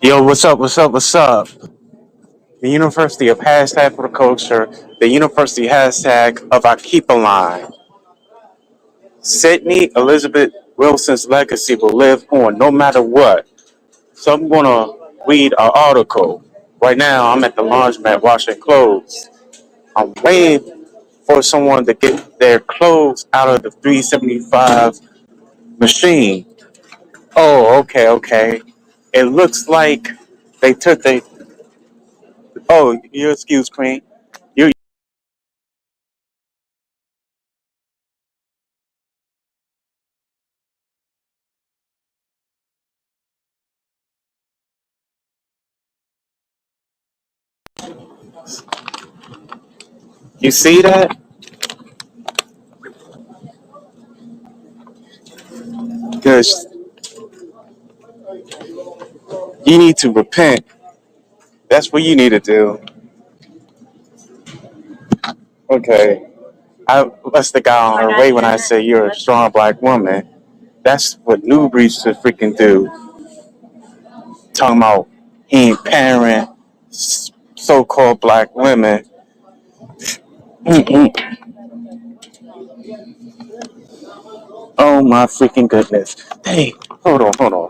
Yo, what's up? What's up? What's up? The University of Hashtag for the Culture, the University Hashtag of I Keep Alive. Sydney Elizabeth Wilson's legacy will live on no matter what. So I'm going to read an article. Right now, I'm at the laundromat washing clothes. I'm waiting for someone to get their clothes out of the 375 machine. Oh, okay. It looks like they took the. Oh, your excuse, Queen. You you see that? Because you need to repent. That's what you need to do. Okay. I bust the guy on her way when I say you're a strong black woman. That's what New Breed should freaking do. Talking about he ain't parent so-called black women. Mm-mm. Oh my freaking goodness. Hey, hold on.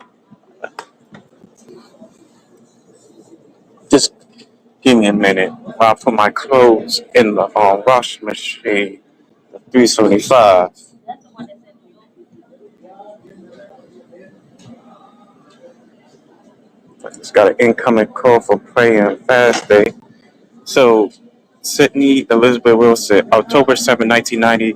Just give me a minute while I put my clothes in the washing machine. 375. Just got an incoming call for prayer and fast day. So, Sydney Elizabeth Wilson, October 7, 1990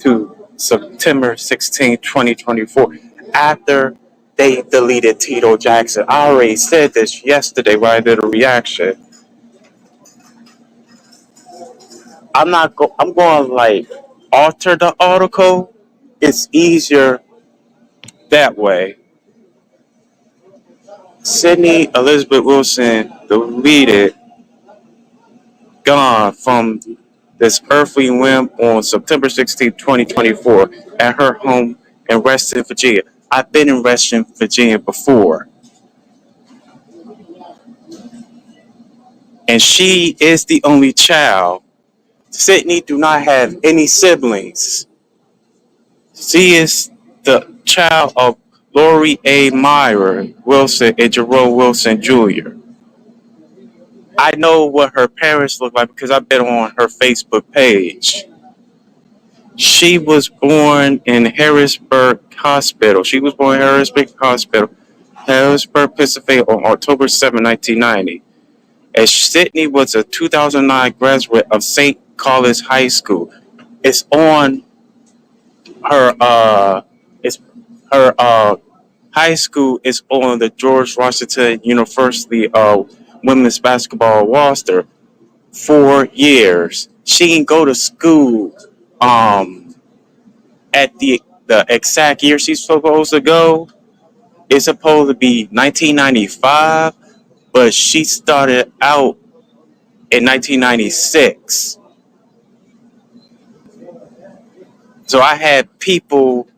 to September 16, 2024, after they deleted Tito Jackson. I already said this yesterday when I did a reaction. I'm going to like alter the article. It's easier that way. Sydney Elizabeth Wilson deleted, gone from this earthly whim on September 16, 2024, at her home in Reston, Virginia. I've been in Reston, Virginia before, and she is the only child. Sydney do not have any siblings. She is the child of Lori A. Meyer Wilson and Jerome Wilson Jr. I know what her parents look like because I've been on her Facebook page. She was born in Harrisburg Hospital. She was born in Harrisburg Hospital, Harrisburg, Pennsylvania, on October 7, 1990. And Sydney was a 2009 graduate of St. Carlos High School. It's on her, it's her, high school is on the George Washington University women's basketball roster. 4 years. She can go to school, um, at the exact year she's supposed to go. It's supposed to be 1995, but she started out in 1996. So I had people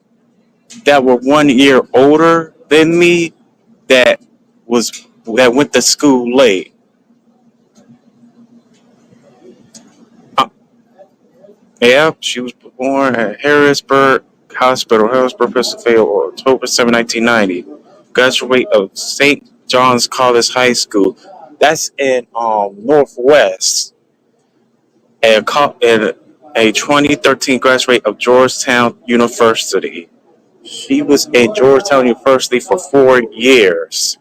that were 1 year older than me that that went to school late. Uh, yeah, she was born at Harrisburg Hospital, Harrisburg, Pennsylvania, on October 7, 1990. Graduate of St. John's College High School. That's in Northwest. And a 2013 graduate of Georgetown University. She was in Georgetown University for 4 years.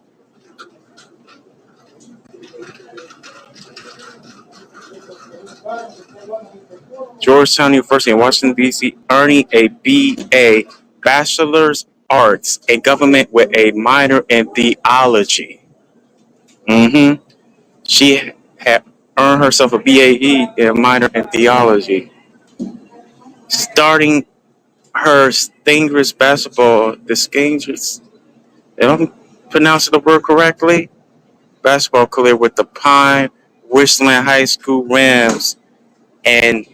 Georgetown University in Washington, D.C., earning a BA, Bachelor's Arts in Government with a minor in theology. Mm-hmm. She had earned herself a BAE and a minor in theology. Starting her Stingers basketball, the Stingers, if I'm pronouncing the word correctly, basketball career with the Pine Richland High School Rams and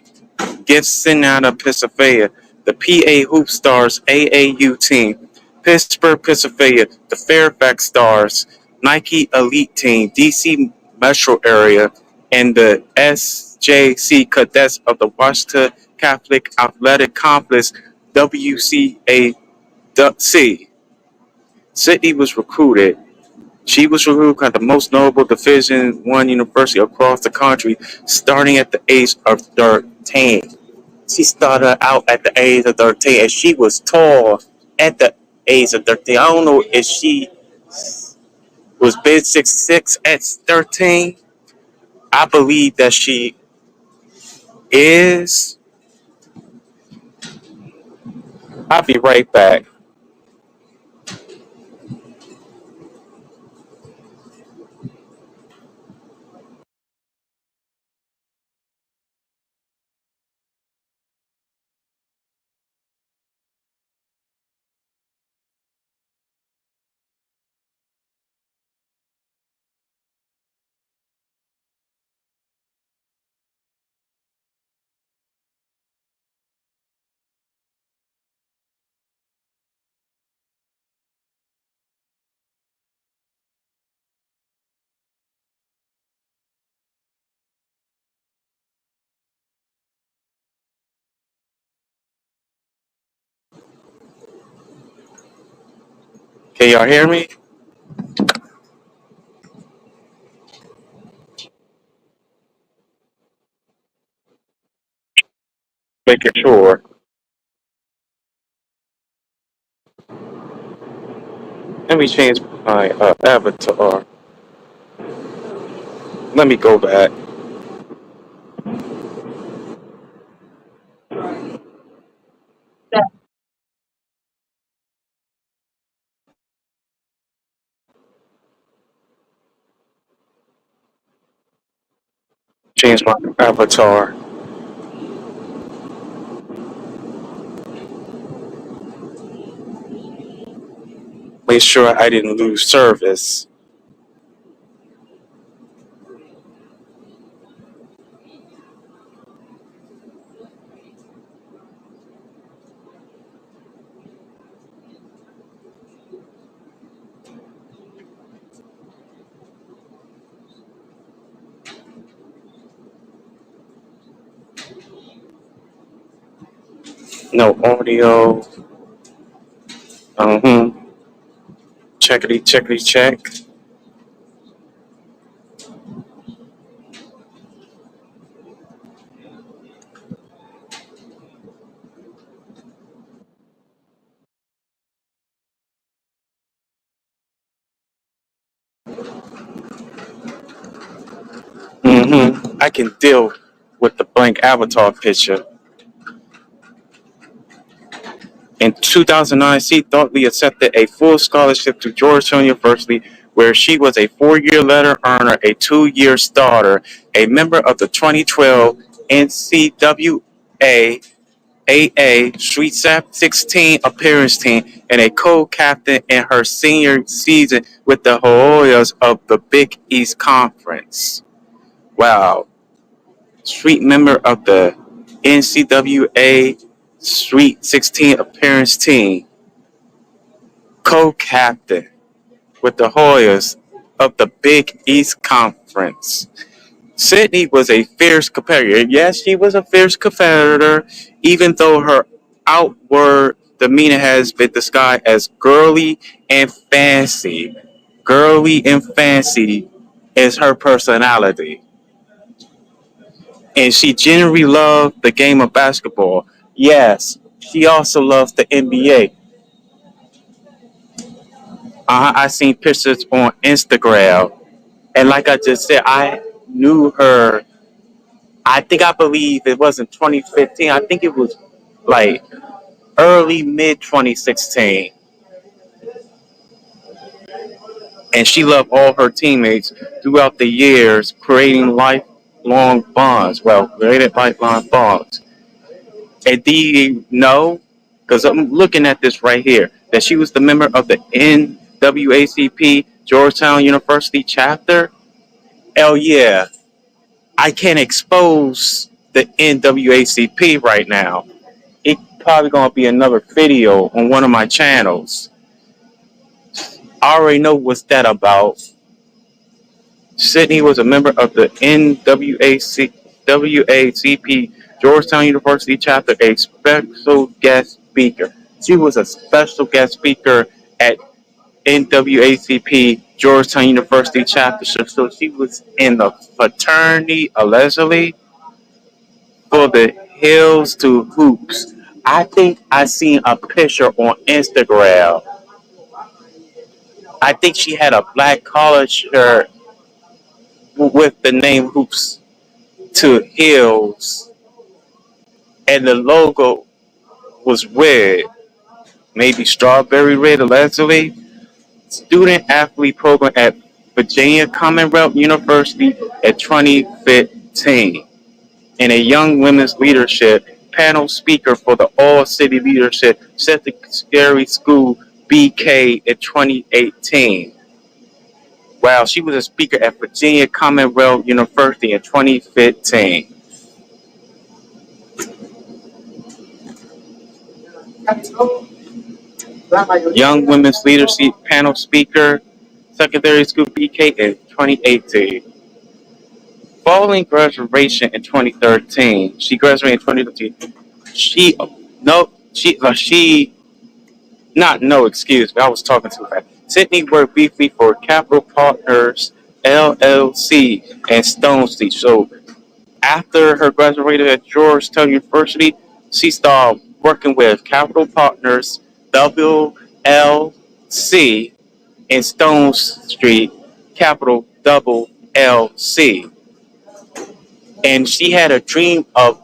Gibson out of Pennsylvania, the PA Hoop Stars AAU team, Pittsburgh, Pennsylvania, the Fairfax Stars, Nike Elite Team, DC Metro Area, and the SJC Cadets of the Washington Catholic Athletic Complex WCAC. Sydney was recruited. She was recruited at the most notable Division One university across the country, starting at the age of 13. She started out at the age of 13, and she was tall at the age of 13. I don't know if she was big 6'6" at 13. I believe that she is. I'll be right back. Can y'all hear me? Making sure. Let me change my avatar. Let me go back. Change my avatar. Make sure I didn't lose service. No audio. Uh-huh. Checkity, checkity, check. I can deal with the blank avatar picture. In 2009, she thoughtfully accepted a full scholarship to Georgetown University, where she was a 4-year letter earner, a 2-year starter, a member of the 2012 NCAA Sweet 16 appearance team, and a co-captain in her senior season with the Hoyas of the Big East Conference. Wow. Sweet member of the NCAA Sweet 16 appearance team, co-captain with the Hoyas of the Big East Conference. Sydney was a fierce competitor. Yes, she was a fierce competitor, even though her outward demeanor has been described as girly and fancy. Girly and fancy is her personality. And she genuinely loved the game of basketball. Yes, she also loves the NBA. I seen pictures on Instagram, and like I just said, I knew her. I believe it wasn't 2015. I think it was like early mid 2016, and she loved all her teammates throughout the years, creating lifelong bonds. Well, created lifelong bonds. And do you know? Because I'm looking at this right here that she was the member of the NWACP Georgetown University chapter. Hell yeah, I can't expose the NWACP right now. It probably gonna be another video on one of my channels. I already know what's that about. Sydney was a member of the NWACP Georgetown University chapter, a special guest speaker. She was a special guest speaker at NWACP Georgetown University chapter. So she was in the fraternity allegedly for the Hills to Hoops. I think I seen a picture on Instagram. I think she had a black collar shirt with the name Hoops to Hills, and the logo was red, maybe strawberry red allegedly. Student athlete program at Virginia Commonwealth University at 2015. And a young women's leadership panel speaker for the All City Leadership Secondary School BK in 2018. Wow, she was a speaker at Virginia Commonwealth University in 2015. Young Women's Leadership Panel Speaker, Secondary School BK in 2018. Following graduation in 2013, she graduated in 2013. She, no, she, not no, excuse me, I was talking too fast. Sydney worked briefly for Capital Partners LLC and Stone Street. So after her graduated at Georgetown University, she started working with Capital Partners WLC and Stone Street Capital Double LC. And she had a dream of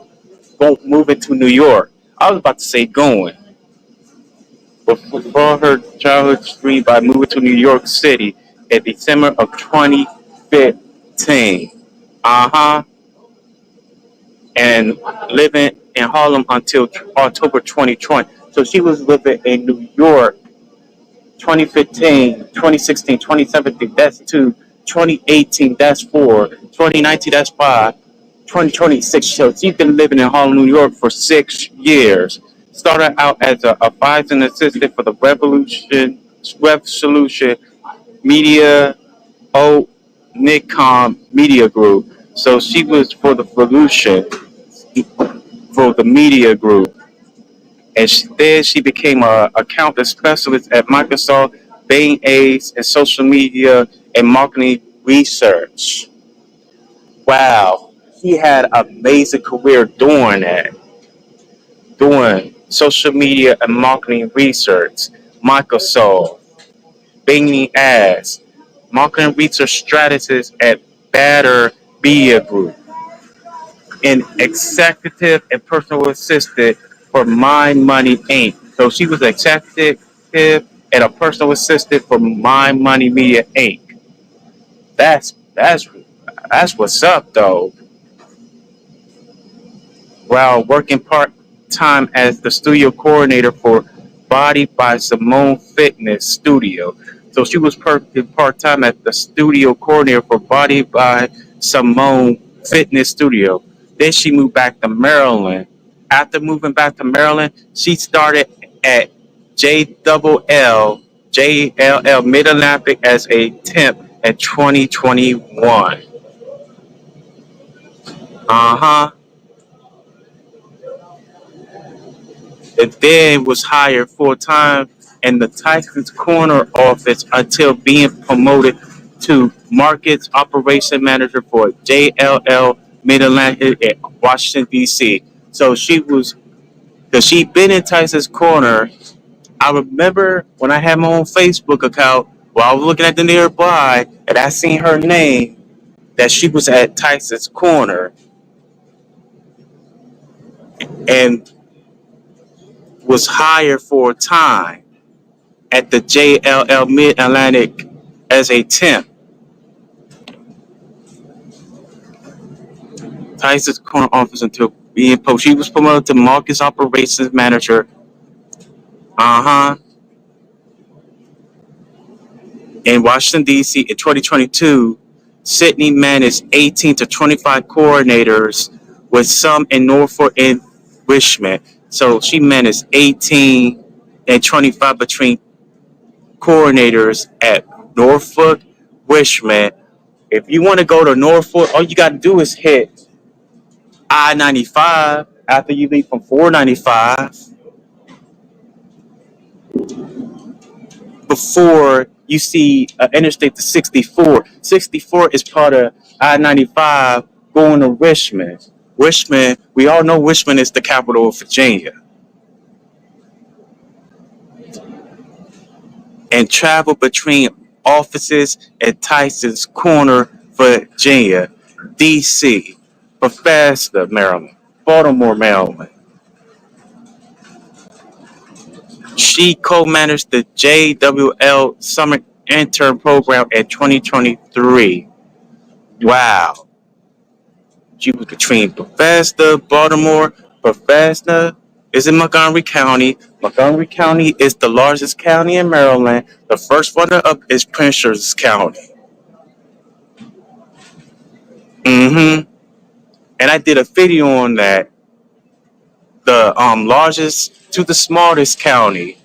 moving to New York. I was about to say going. Before her childhood dream by moving to New York City in December of 2015. Uh-huh. And living in Harlem until October 2020. So she was living in New York 2015, 2016, 2017, that's 2, 2018, that's 4, 2019, that's 5, 2026. So she's been living in Harlem, New York for 6 years. Started out as a advising assistant for the Revolution Media, Nikon Media Group. So she was for the Revolution, for the Media Group. And then she became a account specialist at Microsoft, Bain Aids, and social media and marketing research. Wow, he had an amazing career doing that, doing social media and marketing research. Microsoft, Bain Ads, marketing research strategist at Batter Media Group, and executive and personal assistant for My Money Inc. So she was executive and a personal assistant for My Money Media Inc. That's that's that's what's up though. While working part time as the studio coordinator for Body by Simone Fitness Studio. So she was part time at the studio coordinator for Body by Simone Fitness Studio. Then she moved back to Maryland. After moving back to Maryland, she started at JLL Mid Atlantic as a temp in 2021. Uh huh. And then was hired full time in the Tyson's Corner office until being promoted to Markets Operation Manager for JLL Mid Atlantic at Washington D.C. So because she'd been in Tyson's Corner. I remember when I had my own Facebook account, while I was looking at the nearby, and I seen her name that she was at Tyson's Corner and was hired for a time at the JLL Mid Atlantic as a temp. Tyson's Corner office until being post. She was promoted to Markets Operations Manager. Uh huh. In Washington D.C. in 2022, Sydney managed 18 to 25 coordinators, with some in Norfolk and Richmond. So she managed 18 and 25 between coordinators at Norfolk, Richmond, If you want to go to Norfolk, all you got to do is hit I-95 after you leave from 495 before you see Interstate to 64. 64 is part of I-95 going to Richmond. Richmond, we all know Richmond is the capital of Virginia. And travel between offices at Tyson's Corner, Virginia, D.C., Bethesda, Maryland, Baltimore, Maryland. She co-managed the JWL Summer Intern Program in 2023. Wow. She was between Bethesda, Baltimore. Bethesda is in Montgomery County. Montgomery County is the largest county in Maryland. The first runner up is Prince George's County. And I did a video on that. The largest to the smallest county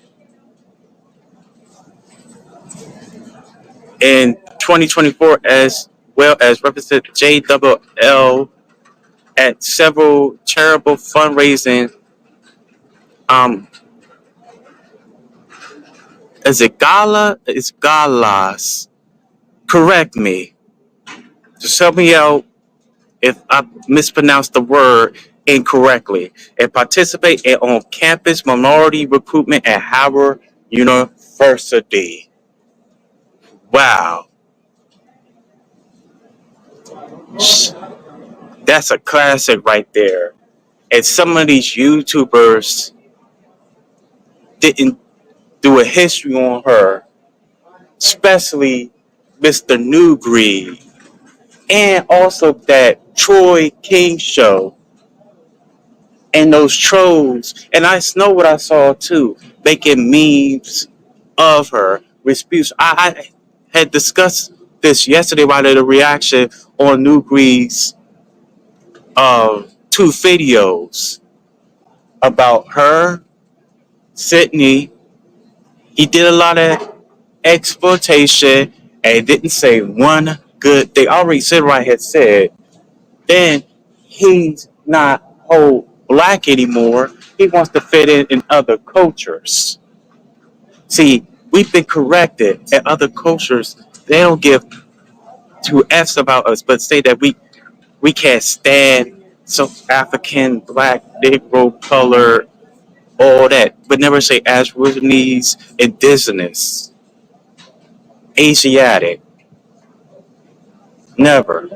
in 2024, as well as represent JWL at several charitable fundraising. Is it gala? It's galas. Correct me. Just help me out if I mispronounce the word incorrectly. And participate in on-campus minority recruitment at Howard University. Wow. That's a classic right there. And some of these YouTubers didn't do a history on her, especially Mr. Newgreed, and also that Troy King show, and those trolls. And I know what I saw too, making memes of her. I had discussed this yesterday while I did a reaction on Newgreed's two videos about her, Sydney. He did a lot of exploitation and didn't say one good thing. I already said what I had said. Then he's not whole black anymore. He wants to fit in other cultures. See, we've been corrected, and other cultures, they don't give two F's about us, but say that we can't stand some African, black, Negro, color, all that, but never say Aborigines, indigenous, Asiatic. Never.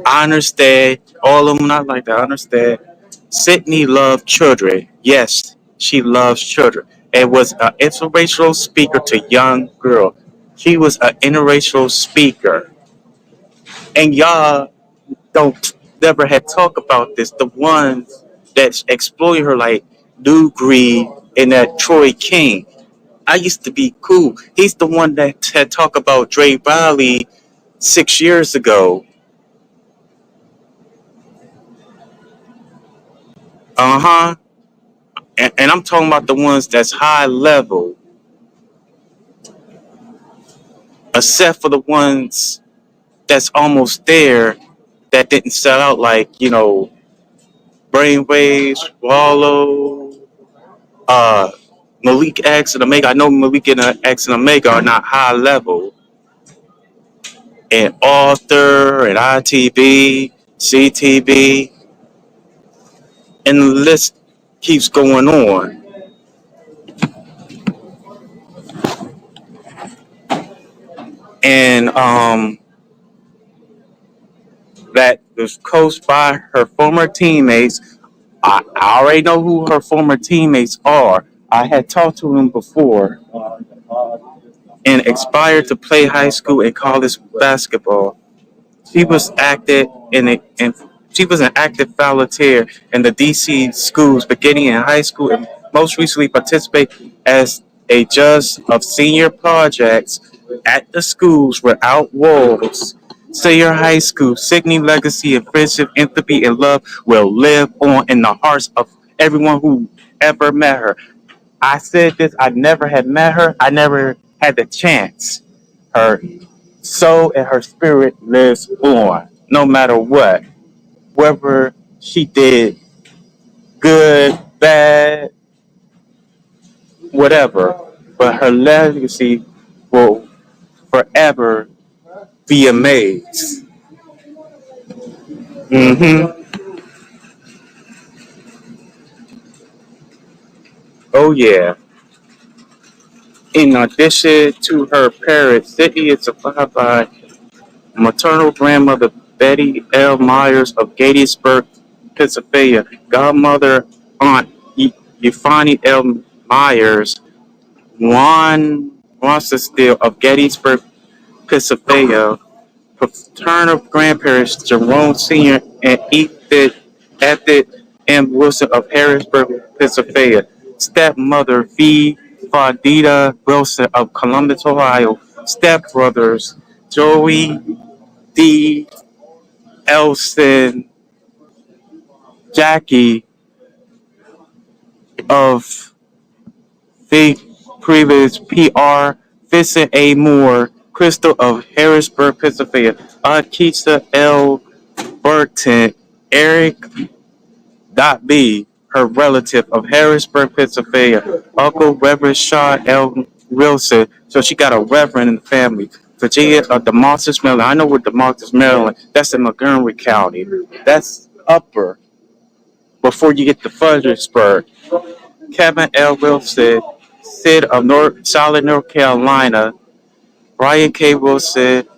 I understand all of them not like that. I understand. Sydney loved children. Yes, she loves children. And was an interracial speaker to young girl. She was an interracial speaker. And y'all don't never had talk about this. The ones that exploit her like Lou Greed and that Troy King. I used to be cool. He's the one that had talked about Dre Riley 6 years ago. Uh-huh. And I'm talking about the ones that's high level, except for the ones that's almost there that didn't sell out, like, Brainwaves, Wallow, uh, Malik X and Omega. I know Malik and X and Omega are not high level. And Author and ITB, CTB, and the list keeps going on. And that was coached by her former teammates. I already know who her former teammates are. I had talked to them before and aspired to play high school and college basketball. She was active in she was an active volunteer in the DC schools beginning in high school and most recently participated as a judge of senior projects at the schools without walls. Senior high school, Sydney legacy of friendship, empathy, and love will live on in the hearts of everyone who ever met her. I said this, I never had met her. I never had the chance. Her soul and her spirit lives on, no matter what. Whether she did good, bad, whatever. But her legacy will forever be amazed. Oh yeah. In addition to her parents, Sydney is survived by maternal grandmother Betty L. Myers of Gettysburg, Pennsylvania, godmother Aunt Euphony L. Myers, Juan Rosenstiel of Gettysburg, Pennsylvania, paternal grandparents Jerome Sr. and Edith M. Wilson of Harrisburg, Pennsylvania, stepmother V. Fardita Wilson of Columbus, Ohio, stepbrothers Joey D. Elson, Jackie of the previous PR, Vincent A. Moore, Crystal of Harrisburg, Pennsylvania, Keisha L. Burton, Eric B., her relative of Harrisburg, Pennsylvania, Uncle Reverend Sean L. Wilson. So she got a reverend in the family. Virginia DeMarcus, Maryland. I know where DeMarcus, Maryland. That's in Montgomery County. That's upper before you get to Fredericksburg. Kevin L. Wilson, Sid of Charlotte, North Carolina. Brian K. Wilson,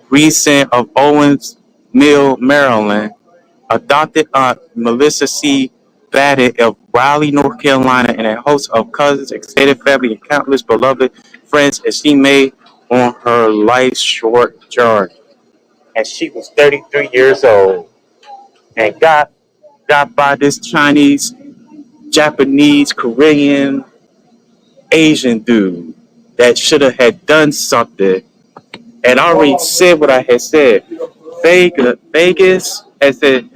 Recent of Owens Mill, Maryland. Adopted aunt Melissa C. Badditt of Raleigh, North Carolina, and a host of cousins, extended family, and countless beloved friends as she made on her life's short journey. And she was 33 years old and got by this Chinese, Japanese, Korean, Asian dude that should have had done something. And I already said what I had said. Vegas has said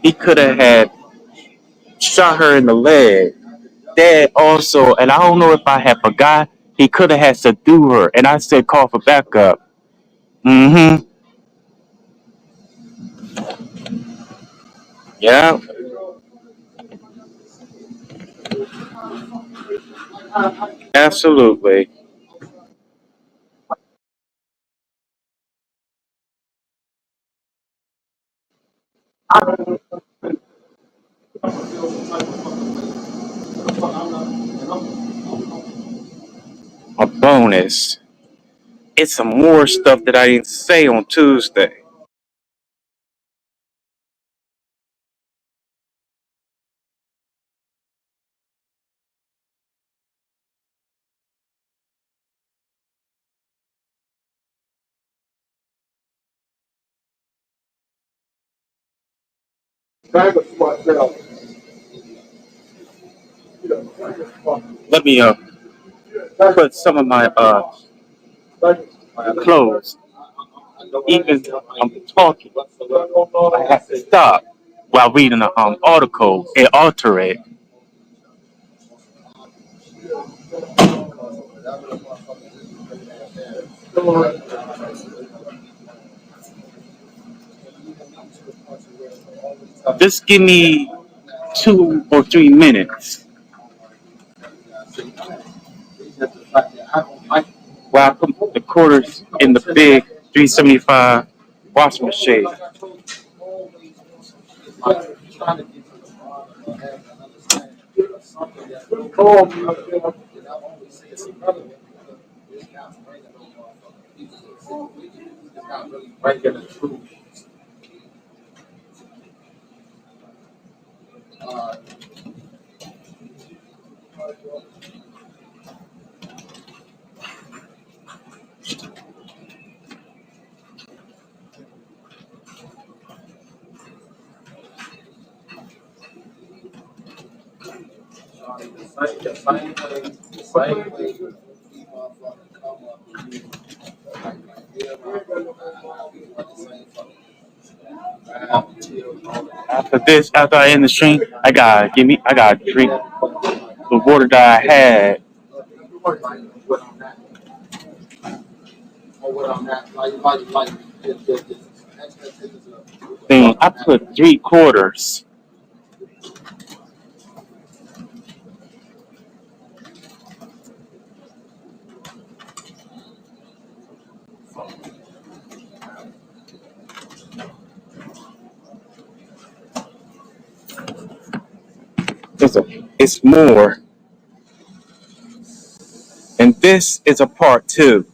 he could have had shot her in the leg. Dad also, and I don't know if I had forgot, he could have had subdued her. And I said call for backup. Mm-hmm. Yeah, absolutely. A bonus. It's some more stuff that I didn't say on Tuesday. Let me put some of my clothes. Even I'm talking, I have to stop while reading the article and alter it. Just give me 2 or 3 minutes while I put the quarters in the big 375 washing machine. After this, after I end the stream, I gotta drink the water that I had. Thing I put 3 quarters. It's a, it's more, and this is a part two.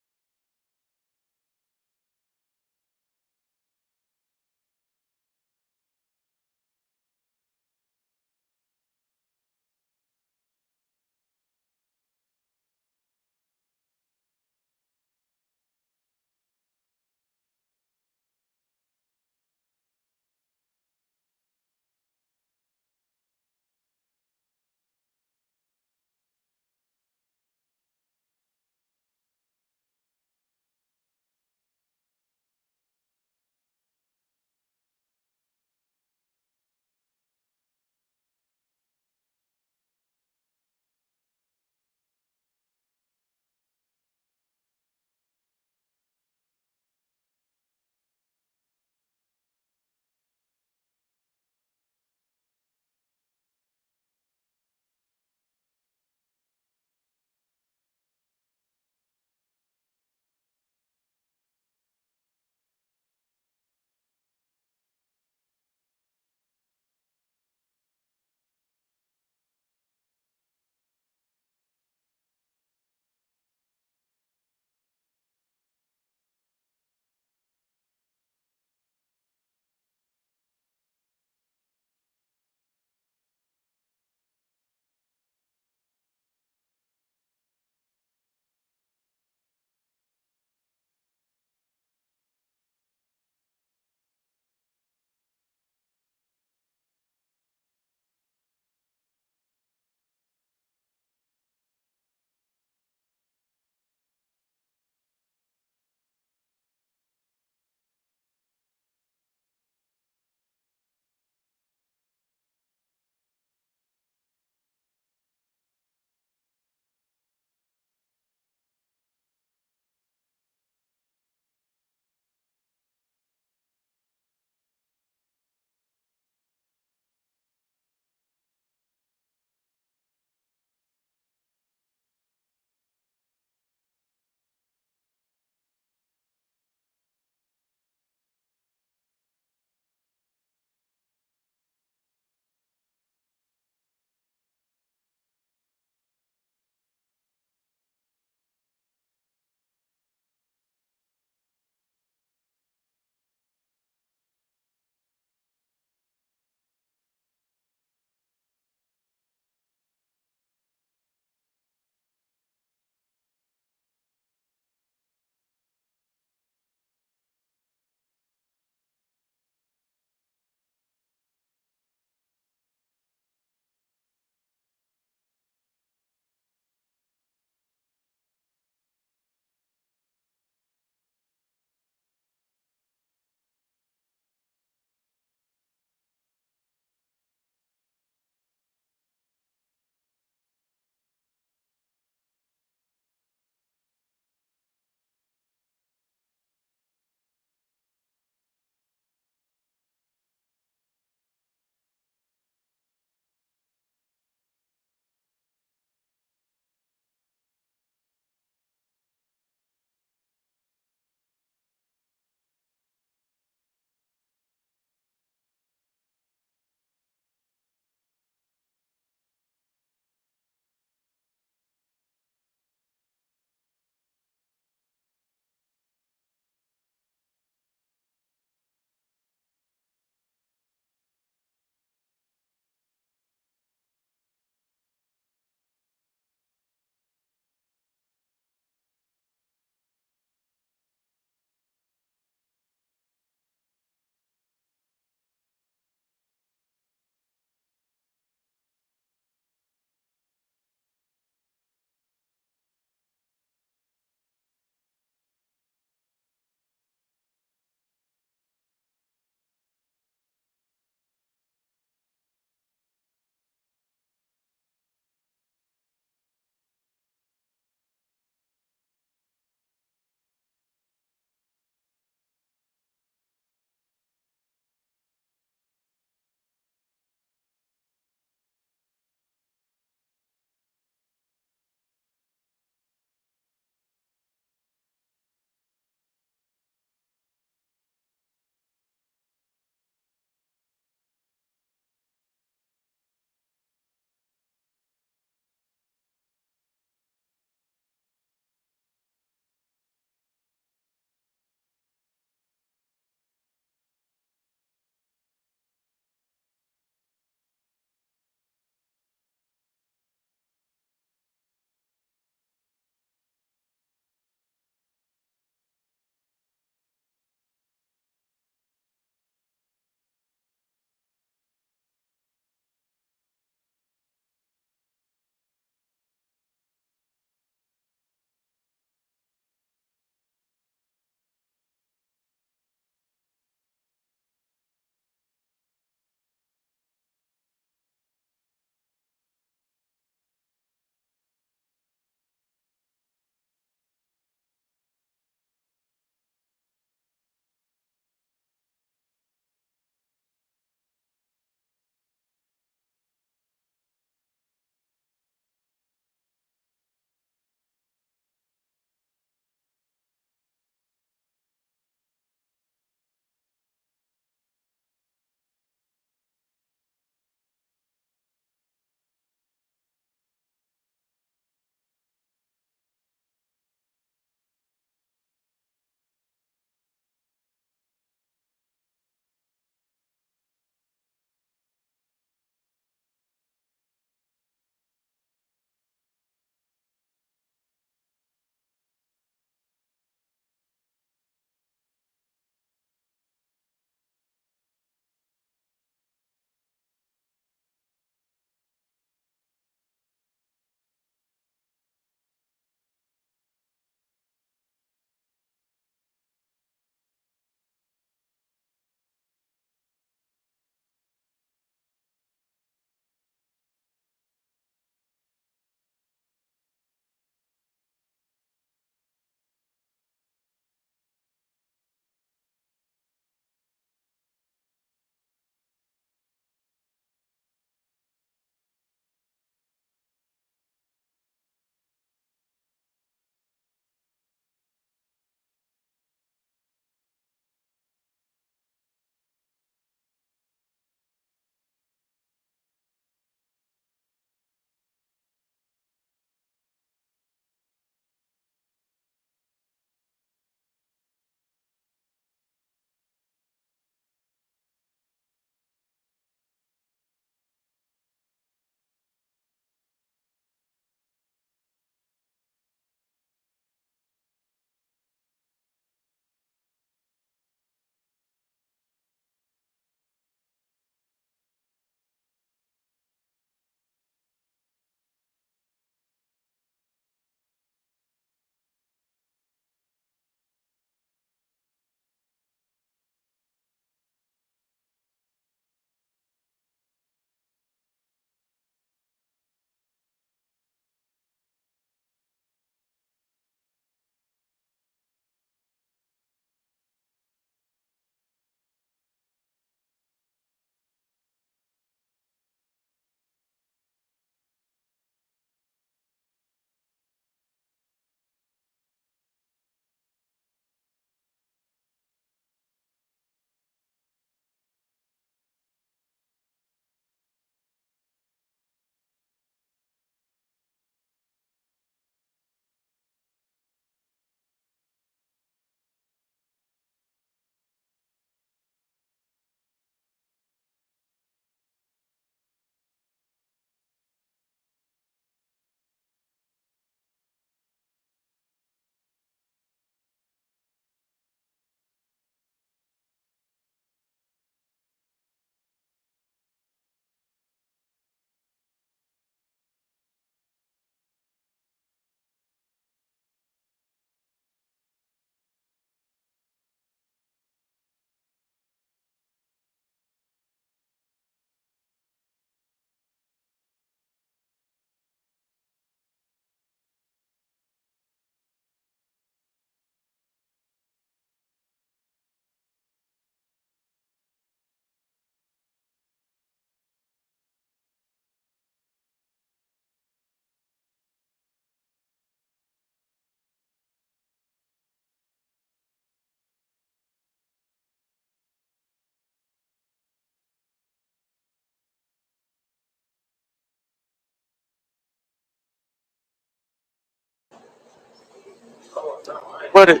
What?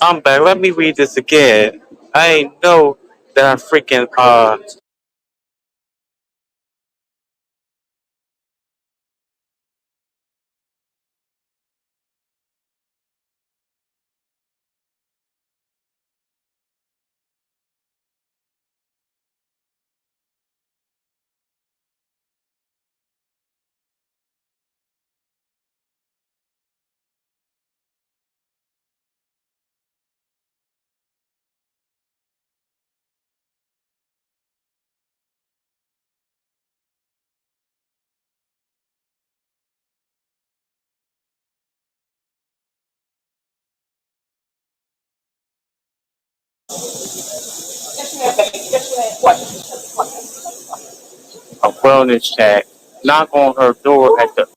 I'm back. Let me read this again. I ain't know that I freaking a wellness chat. Knock on her door at the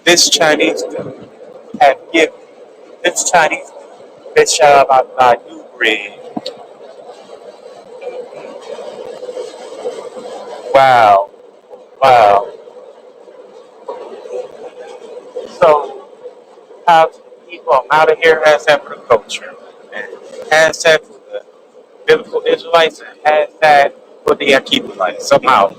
this Chinese dude have given this Chinese this child about new bread. Wow, wow. So how to keep them out of here has that for the culture, and has that for the biblical Israelites, and has that for the Akibites somehow.